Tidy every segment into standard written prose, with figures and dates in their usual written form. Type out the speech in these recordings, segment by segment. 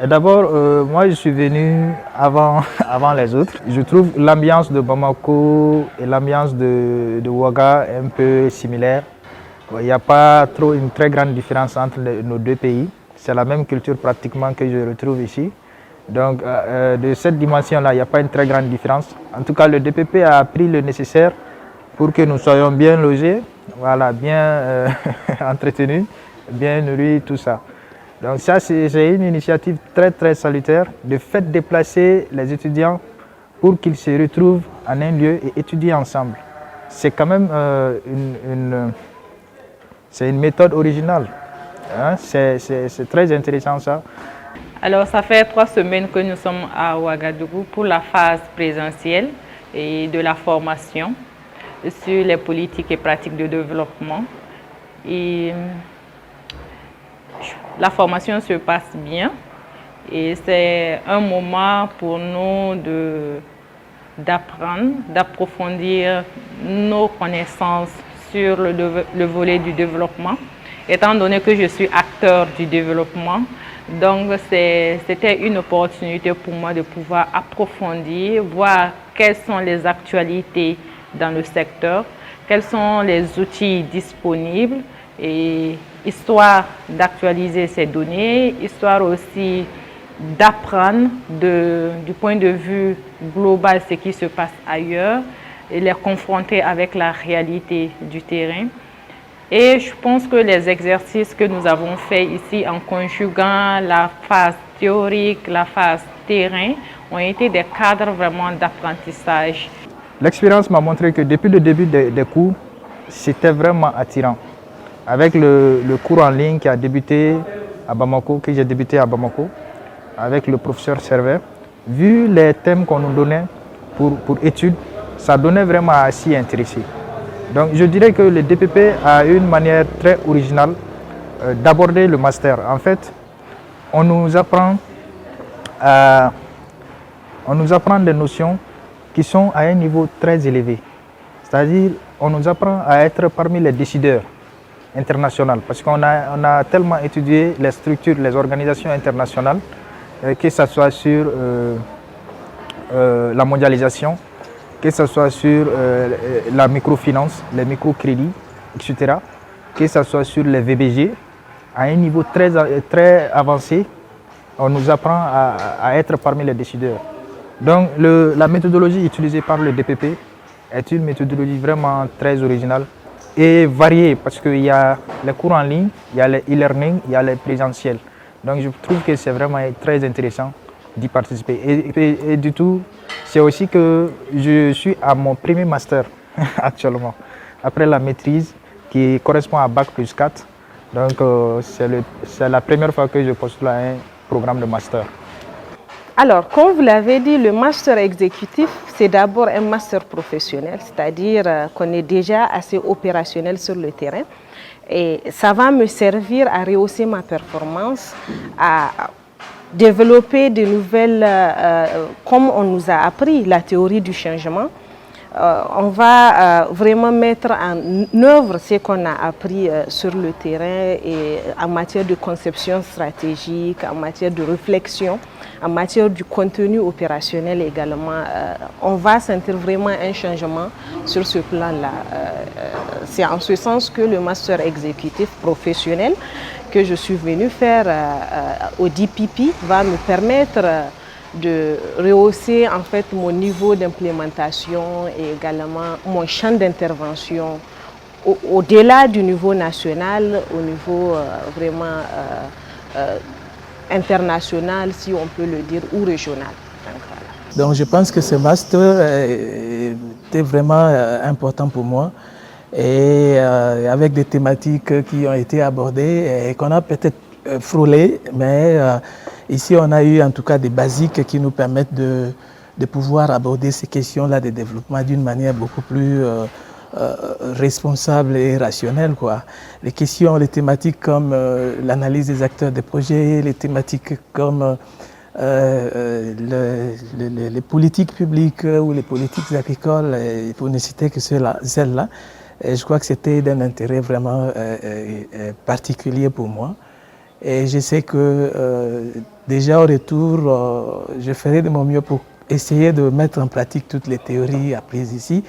D'abord, moi je suis venu avant, avant les autres. Je trouve l'ambiance de Bamako et l'ambiance de Ouaga un peu similaire. Il n'y a pas trop une très grande différence entre nos deux pays. C'est la même culture pratiquement que je retrouve ici. Donc de cette dimension-là, il n'y a pas une très grande différence. En tout cas, le DPP a pris le nécessaire pour que nous soyons bien logés, voilà, bien entretenus, bien nourris, tout ça. Donc ça, c'est une initiative très salutaire, de fait déplacer les étudiants pour qu'ils se retrouvent en un lieu et étudient ensemble. C'est quand même c'est une méthode originale. Hein? C'est très intéressant ça. Alors ça fait 3 semaines que nous sommes à Ouagadougou pour la phase présentielle et de la formation sur les politiques et pratiques de développement. Et la formation se passe bien et c'est un moment pour nous d'apprendre, d'approfondir nos connaissances sur le volet du développement. Étant donné que je suis acteur du développement, donc c'était une opportunité pour moi de pouvoir approfondir, voir quelles sont les actualités dans le secteur, quels sont les outils disponibles, et histoire d'actualiser ces données, histoire aussi d'apprendre du point de vue global ce qui se passe ailleurs et les confronter avec la réalité du terrain. Et je pense que les exercices que nous avons faits ici en conjuguant la phase théorique, la phase terrain, ont été des cadres vraiment d'apprentissage. L'expérience m'a montré que depuis le début des cours, c'était vraiment attirant. Avec le cours en ligne qui a débuté à Bamako, que j'ai débuté à Bamako, avec le professeur Servet, vu les thèmes qu'on nous donnait pour études, ça donnait vraiment à s'y intéresser. Donc je dirais que le DPP a une manière très originale d'aborder le master. En fait, on nous apprend des notions qui sont à un niveau très élevé. C'est-à-dire, on nous apprend à être parmi les décideurs internationaux. Parce qu'on a tellement étudié les structures, les organisations internationales, que ce soit sur la mondialisation, que ce soit sur la microfinance, les microcrédits, etc., que ce soit sur les VBG, à un niveau très avancé, on nous apprend à être parmi les décideurs. Donc la méthodologie utilisée par le DPP est une méthodologie vraiment très originale et variée parce qu'il y a les cours en ligne, il y a les e-learning, il y a les présentiels. Donc je trouve que c'est vraiment très intéressant d'y participer. Et du tout, c'est aussi que je suis à mon premier master actuellement, après la maîtrise qui correspond à Bac plus 4. Donc c'est la première fois que je postule à un programme de master. Alors, comme vous l'avez dit, le master exécutif, c'est d'abord un master professionnel, c'est-à-dire qu'on est déjà assez opérationnel sur le terrain. Et ça va me servir à rehausser ma performance, à développer de nouvelles, comme on nous a appris, la théorie du changement. On va vraiment mettre en œuvre ce qu'on a appris sur le terrain et en matière de conception stratégique, en matière de réflexion, en matière du contenu opérationnel également. On va sentir vraiment un changement sur ce plan-là. C'est en ce sens que le master exécutif professionnel que je suis venue faire au DPP va me permettre de rehausser en fait mon niveau d'implémentation et également mon champ d'intervention au-delà du niveau national, au niveau vraiment international, si on peut le dire, ou régional. Donc je pense que ce master était vraiment important pour moi et avec des thématiques qui ont été abordées et qu'on a peut-être frôlé, mais ici on a eu en tout cas des basiques qui nous permettent de pouvoir aborder ces questions-là de développement d'une manière beaucoup plus responsable et rationnelle, quoi. Les questions, les thématiques comme l'analyse des acteurs des projets, les thématiques comme les politiques publiques ou les politiques agricoles, pour ne citer que celles-là. Et je crois que c'était d'un intérêt vraiment particulier pour moi. Et je sais que Déjà au retour, je ferai de mon mieux pour essayer de mettre en pratique toutes les théories apprises ici.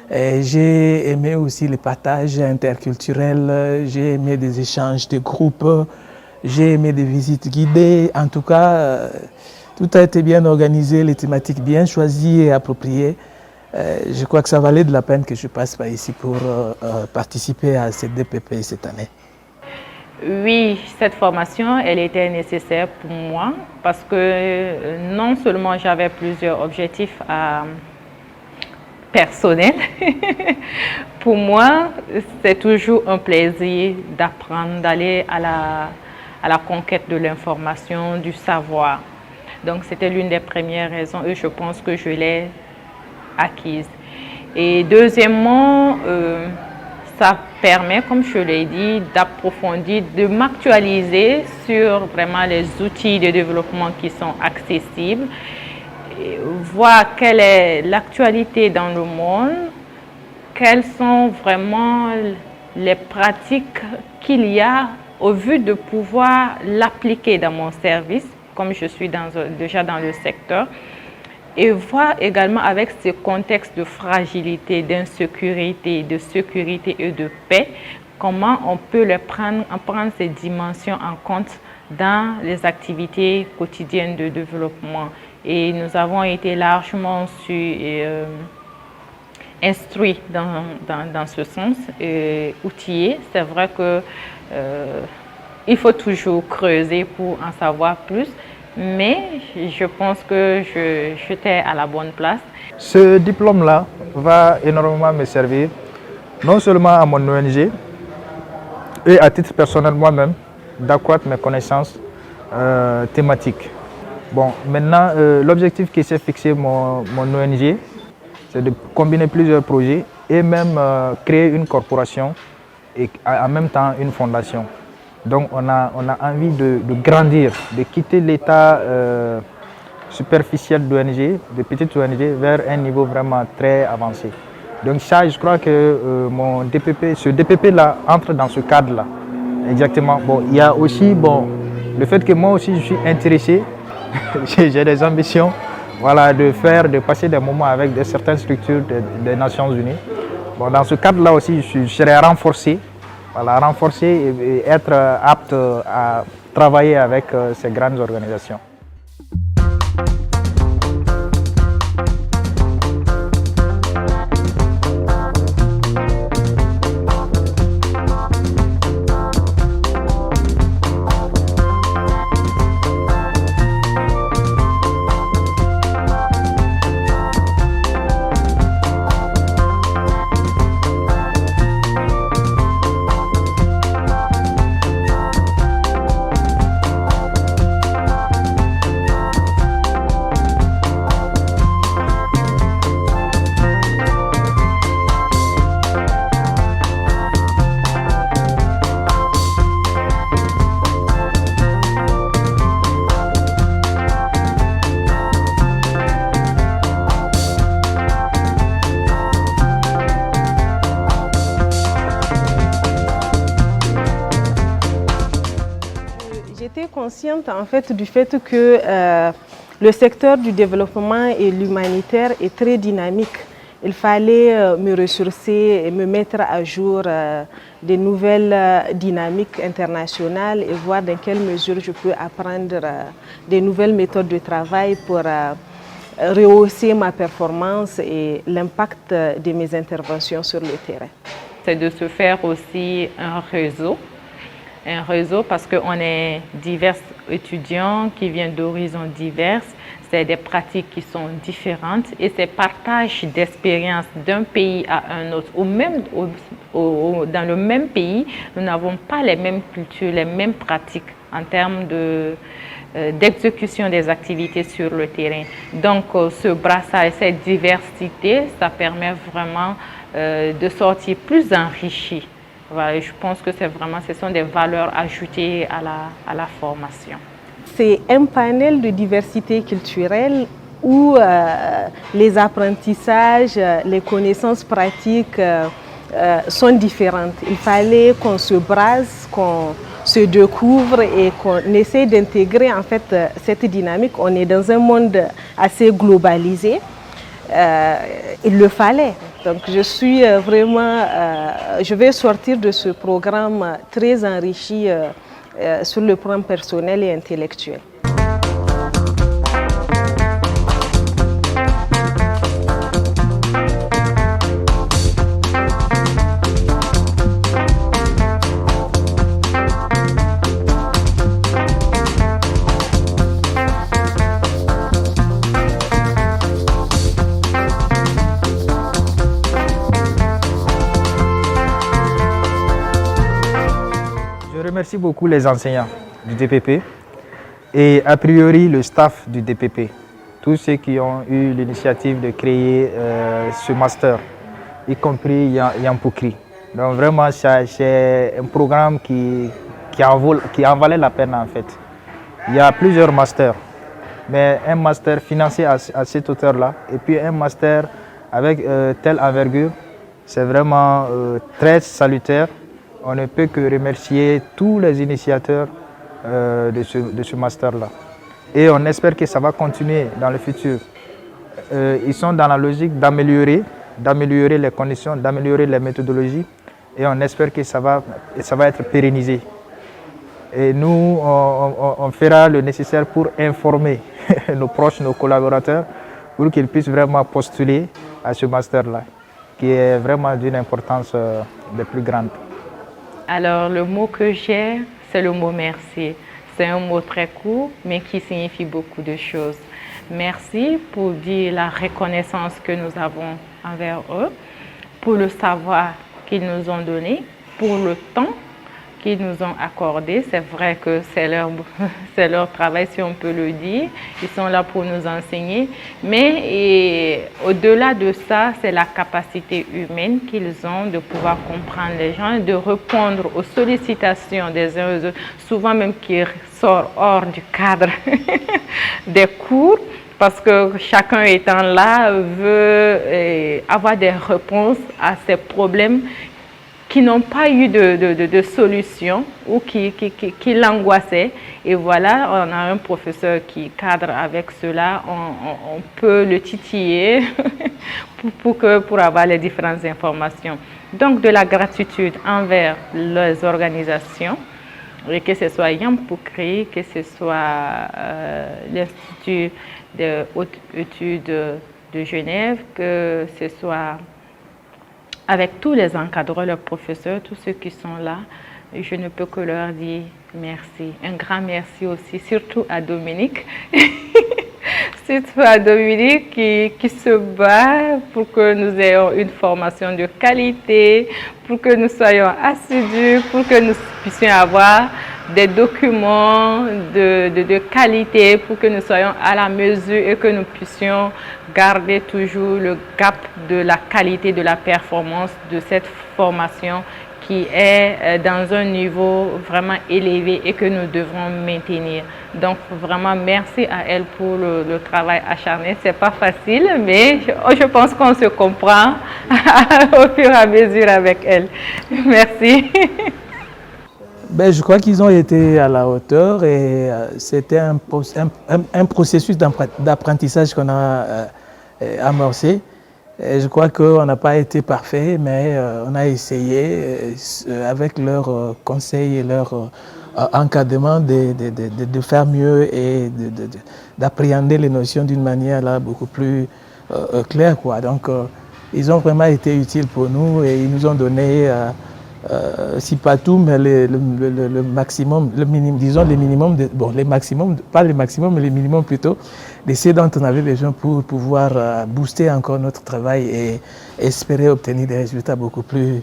J'ai aimé aussi le partage interculturel, j'ai aimé des échanges de groupes, j'ai aimé des visites guidées. En tout cas, tout a été bien organisé, les thématiques bien choisies et appropriées. Je crois que ça valait de la peine que je passe par ici pour participer à cette DPP cette année. Oui, cette formation, elle était nécessaire pour moi parce que non seulement j'avais plusieurs objectifs personnels, pour moi, c'est toujours un plaisir d'apprendre, d'aller à la conquête de l'information, du savoir. Donc, c'était l'une des premières raisons et je pense que je l'ai acquise. Et deuxièmement, ça permet, comme je l'ai dit, d'approfondir, de m'actualiser sur vraiment les outils de développement qui sont accessibles, et voir quelle est l'actualité dans le monde, quelles sont vraiment les pratiques qu'il y a au vu de pouvoir l'appliquer dans mon service, comme je suis déjà dans le secteur. Et voir également avec ces contextes de fragilité, d'insécurité, de sécurité et de paix, comment on peut prendre ces dimensions en compte dans les activités quotidiennes de développement. Et nous avons été largement instruits dans ce sens, et outillés. C'est vrai qu'il faut toujours creuser pour en savoir plus. Mais je pense que j'étais à la bonne place. Ce diplôme-là va énormément me servir, non seulement à mon ONG, et à titre personnel moi-même, d'accroître mes connaissances thématiques. Bon, maintenant, l'objectif qui s'est fixé mon ONG, c'est de combiner plusieurs projets et même créer une corporation et en même temps une fondation. Donc on a envie de grandir, de quitter l'état superficiel d'ONG, de petites ONG, vers un niveau vraiment très avancé. Donc ça, je crois que mon DPP, ce DPP-là entre dans ce cadre-là. Exactement. Bon, il y a aussi le fait que moi aussi je suis intéressé, j'ai des ambitions, voilà, de passer des moments avec certaines structures des Nations Unies. Bon, dans ce cadre-là aussi, je serai renforcé. Voilà, renforcer et être apte à travailler avec ces grandes organisations. J'étais consciente en fait du fait que le secteur du développement et l'humanitaire est très dynamique. Il fallait me ressourcer et me mettre à jour des nouvelles dynamiques internationales et voir dans quelle mesure je peux apprendre des nouvelles méthodes de travail pour rehausser ma performance et l'impact de mes interventions sur le terrain. C'est de se faire aussi un réseau parce qu'on est divers étudiants qui viennent d'horizons divers. C'est des pratiques qui sont différentes et ces partages d'expériences d'un pays à un autre, ou même dans le même pays, nous n'avons pas les mêmes cultures, les mêmes pratiques en termes d'exécution des activités sur le terrain. Donc ce brassage, cette diversité, ça permet vraiment de sortir plus enrichi. Voilà, je pense que ce sont des valeurs ajoutées à la formation. C'est un panel de diversité culturelle où les apprentissages, les connaissances pratiques sont différentes. Il fallait qu'on se brasse, qu'on se découvre et qu'on essaie d'intégrer en fait cette dynamique. On est dans un monde assez globalisé. Il le fallait. Donc je suis vraiment, je vais sortir de ce programme très enrichi sur le plan personnel et intellectuel. Je remercie beaucoup les enseignants du DPP et a priori le staff du DPP, tous ceux qui ont eu l'initiative de créer ce master, y compris Yampokri. Donc vraiment c'est un programme qui en valait la peine en fait. Il y a plusieurs masters, mais un master financé à cette hauteur-là et puis un master avec telle envergure, c'est vraiment très salutaire. On ne peut que remercier tous les initiateurs de ce master-là. Et on espère que ça va continuer dans le futur. Ils sont dans la logique d'améliorer les conditions, d'améliorer les méthodologies. Et on espère que ça va être pérennisé. Et nous, on fera le nécessaire pour informer nos proches, nos collaborateurs, pour qu'ils puissent vraiment postuler à ce master-là, qui est vraiment d'une importance des plus grandes. Alors, le mot que j'ai, c'est le mot merci. C'est un mot très court, mais qui signifie beaucoup de choses. Merci pour dire la reconnaissance que nous avons envers eux, pour le savoir qu'ils nous ont donné, pour le temps qu'ils nous ont accordé. C'est vrai que c'est leur travail, si on peut le dire. Ils sont là pour nous enseigner. Mais au-delà de ça, c'est la capacité humaine qu'ils ont de pouvoir comprendre les gens et de répondre aux sollicitations des uns aux autres, souvent même qui sortent hors du cadre des cours, parce que chacun étant là veut avoir des réponses à ces problèmes qui n'ont pas eu de solution ou qui l'angoissaient. Et voilà, on a un professeur qui cadre avec cela, on peut le titiller pour avoir les différentes informations. Donc de la gratitude envers les organisations, et que ce soit Yampokri, que ce soit l'Institut de haute études de Genève, que ce soit avec tous les encadreurs, les professeurs, tous ceux qui sont là, je ne peux que leur dire merci. Un grand merci aussi, surtout à Dominique. Surtout à Dominique qui se bat pour que nous ayons une formation de qualité, pour que nous soyons assidus, pour que nous puissions avoir des documents de qualité, pour que nous soyons à la mesure et que nous puissions garder toujours le gap de la qualité, de la performance de cette formation qui est dans un niveau vraiment élevé et que nous devrons maintenir. Donc vraiment merci à elle pour le travail acharné. C'est pas facile, mais je pense qu'on se comprend au fur et à mesure avec elle. Merci. Ben, je crois qu'ils ont été à la hauteur et c'était un processus d'apprentissage qu'on a amorcé. Et je crois qu'on n'a pas été parfait, mais on a essayé avec leurs conseils et leur encadrement de faire mieux et d'appréhender les notions d'une manière là, beaucoup plus claire, quoi. Donc ils ont vraiment été utiles pour nous et ils nous ont donné si pas tout, mais le maximum, le minimum, disons les minimums, les maximums, pas les maximums, mais les minimums plutôt, de ce dont on avait besoin pour pouvoir booster encore notre travail et espérer obtenir des résultats beaucoup plus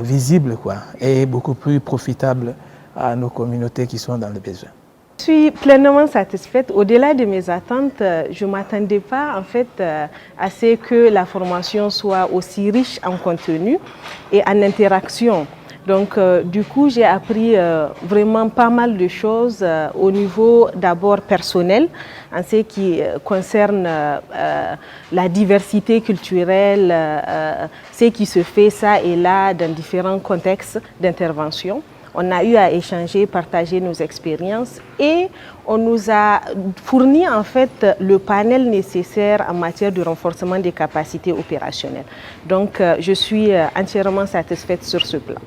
visibles, quoi, et beaucoup plus profitables à nos communautés qui sont dans le besoin. Je suis pleinement satisfaite. Au-delà de mes attentes, je ne m'attendais pas en fait à ce que la formation soit aussi riche en contenu et en interaction. Donc du coup, j'ai appris vraiment pas mal de choses au niveau d'abord personnel, en ce qui concerne la diversité culturelle, ce qui se fait ça et là dans différents contextes d'intervention. On a eu à échanger, partager nos expériences et on nous a fourni en fait le panel nécessaire en matière de renforcement des capacités opérationnelles. Donc je suis entièrement satisfaite sur ce plan.